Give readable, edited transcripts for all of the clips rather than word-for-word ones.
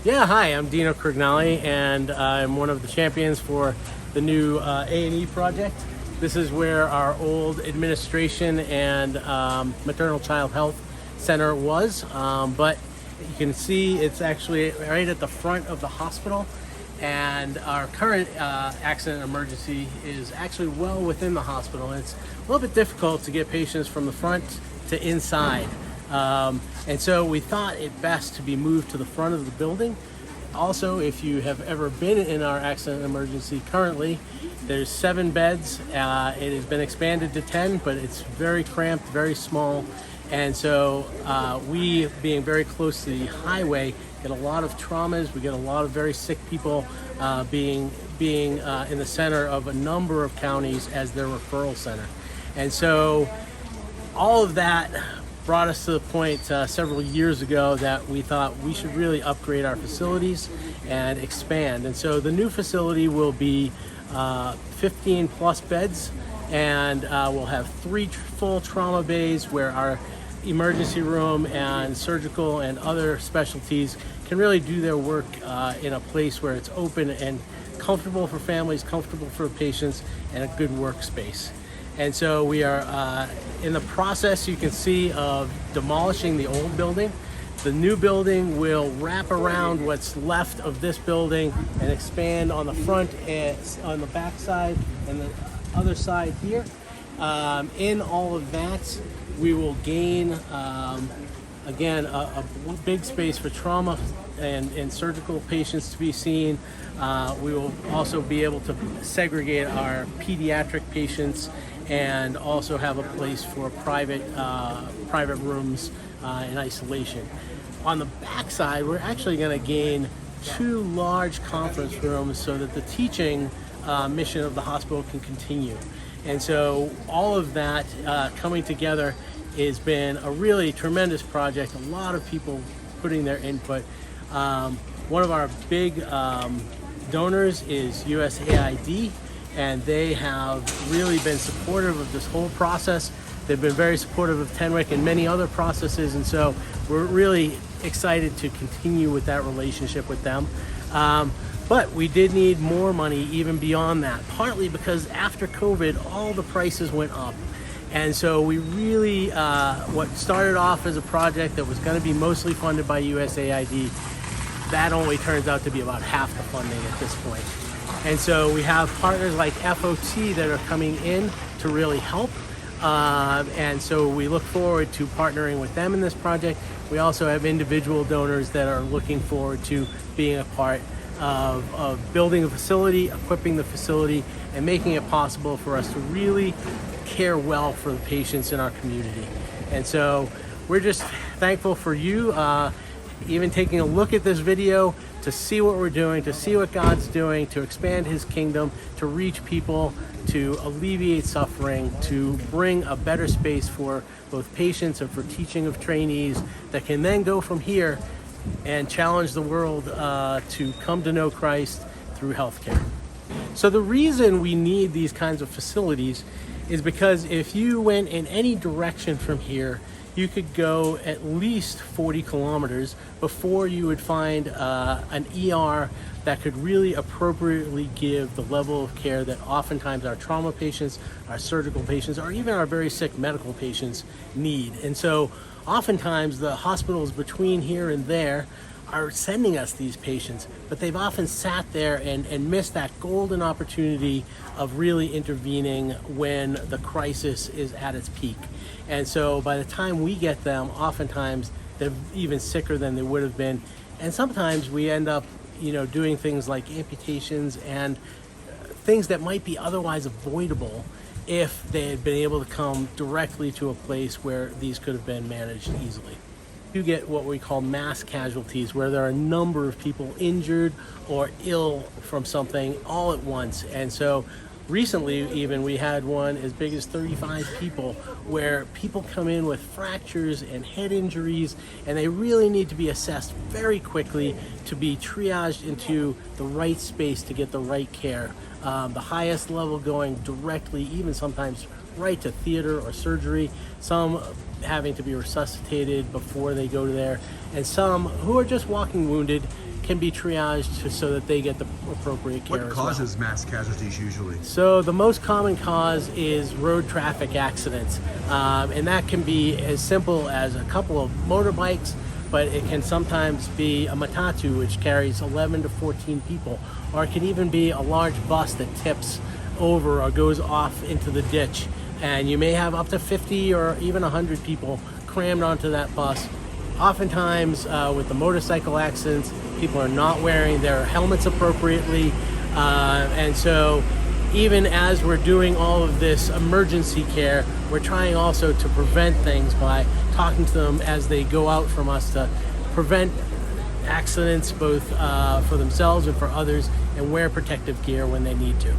Yeah, hi, I'm Dino Crignali, and I'm one of the champions for the new A&E project. This is where our old administration and maternal child health center was, but you can see it's actually right at the front of the hospital, and our current accident emergency is actually well within the hospital. And it's a little bit difficult to get patients from the front to inside. And so we thought it best to be moved to the front of the building. Also, if you have ever been in our accident emergency, currently there's 7 beds. It has been expanded to 10, but it's very cramped, very small. And so we, being very close to the highway, get a lot of traumas. We get a lot of very sick people being in the center of a number of counties as their referral center. And so all of that brought us to the point several years ago that we thought we should really upgrade our facilities and expand. And so the new facility will be 15 plus beds, and we'll have 3 full trauma bays where our emergency room and surgical and other specialties can really do their work in a place where it's open and comfortable for families, comfortable for patients, and a good workspace. And so we are in the process, you can see, of demolishing the old building. The new building will wrap around what's left of this building and expand on the front and on the back side and the other side here. In all of that, we will gain, again, a big space for trauma and surgical patients to be seen. We will also be able to segregate our pediatric patients and also have a place for private rooms in isolation. On the back side, we're actually going to gain 2 large conference rooms so that the teaching mission of the hospital can continue. And so all of that coming together has been a really tremendous project. A lot of people putting their input. One of our big donors is USAID, and they have really been supportive of this whole process. They've been very supportive of Tenwek and many other processes, and so we're really excited to continue with that relationship with them. But we did need more money even beyond that, partly because after COVID, all the prices went up. And so we really, what started off as a project that was going to be mostly funded by USAID, that only turns out to be about half the funding at this point. And so we have partners like FOT that are coming in to really help. And so we look forward to partnering with them in this project. We also have individual donors that are looking forward to being a part of building a facility, equipping the facility, and making it possible for us to really care well for the patients in our community. And so we're just thankful for you even taking a look at this video to see what we're doing, to see what God's doing, to expand his kingdom, to reach people, to alleviate suffering, to bring a better space for both patients and for teaching of trainees that can then go from here and challenge the world to come to know Christ through healthcare. So the reason we need these kinds of facilities is because if you went in any direction from here, you could go at least 40 kilometers before you would find an ER that could really appropriately give the level of care that oftentimes our trauma patients, our surgical patients, or even our very sick medical patients need. And so oftentimes the hospitals between here and there are sending us these patients, but they've often sat there and missed that golden opportunity of really intervening when the crisis is at its peak. And so by the time we get them, oftentimes they're even sicker than they would have been. And sometimes we end up, doing things like amputations and things that might be otherwise avoidable if they had been able to come directly to a place where these could have been managed easily. You get what we call mass casualties, where there are a number of people injured or ill from something all at once. And so recently, even, we had one as big as 35 people where people come in with fractures and head injuries, and they really need to be assessed very quickly to be triaged into the right space to get the right care. The highest level going directly, even sometimes right to theater or surgery, some having to be resuscitated before they go to there, and some who are just walking wounded can be triaged so that they get the appropriate care. What as well. causes mass casualties usually? So the most common cause is road traffic accidents, and that can be as simple as a couple of motorbikes, but it can sometimes be a matatu, which carries 11 to 14 people, or it can even be a large bus that tips over or goes off into the ditch, and you may have up to 50 or even 100 people crammed onto that bus. Oftentimes with the motorcycle accidents, people are not wearing their helmets appropriately, and so even as we're doing all of this emergency care, we're trying also to prevent things by talking to them as they go out from us, to prevent accidents both for themselves and for others, and wear protective gear when they need to.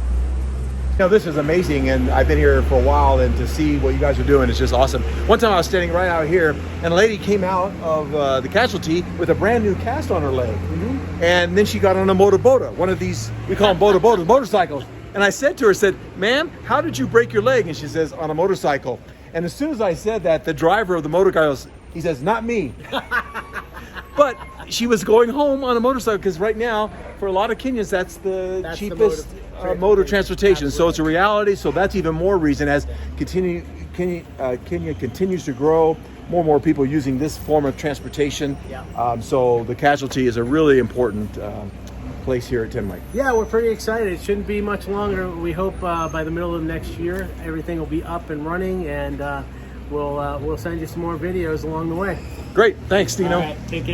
This is amazing, and I've been here for a while, and to see what you guys are doing is just awesome. One time I was standing right out here, and a lady came out of the casualty with a brand new cast on her leg. And then she got on a motorboda, one of these, we call them boda motorcycles. And I said to her, ma'am, how did you break your leg? And she says, on a motorcycle. And as soon as I said that, the driver of the motor goes, he says, not me. But she was going home on a motorcycle, because right now, for a lot of Kenyans, that's the cheapest mode of transportation. So it's a reality. So that's even more reason as Kenya continues to grow, more and more people using this form of transportation. Yeah. So the casualty is a really important place here at Tenway. Yeah, we're pretty excited. It shouldn't be much longer. We hope by the middle of next year, everything will be up and running, and we'll send you some more videos along the way. Great. Thanks, Dino. All right, take care.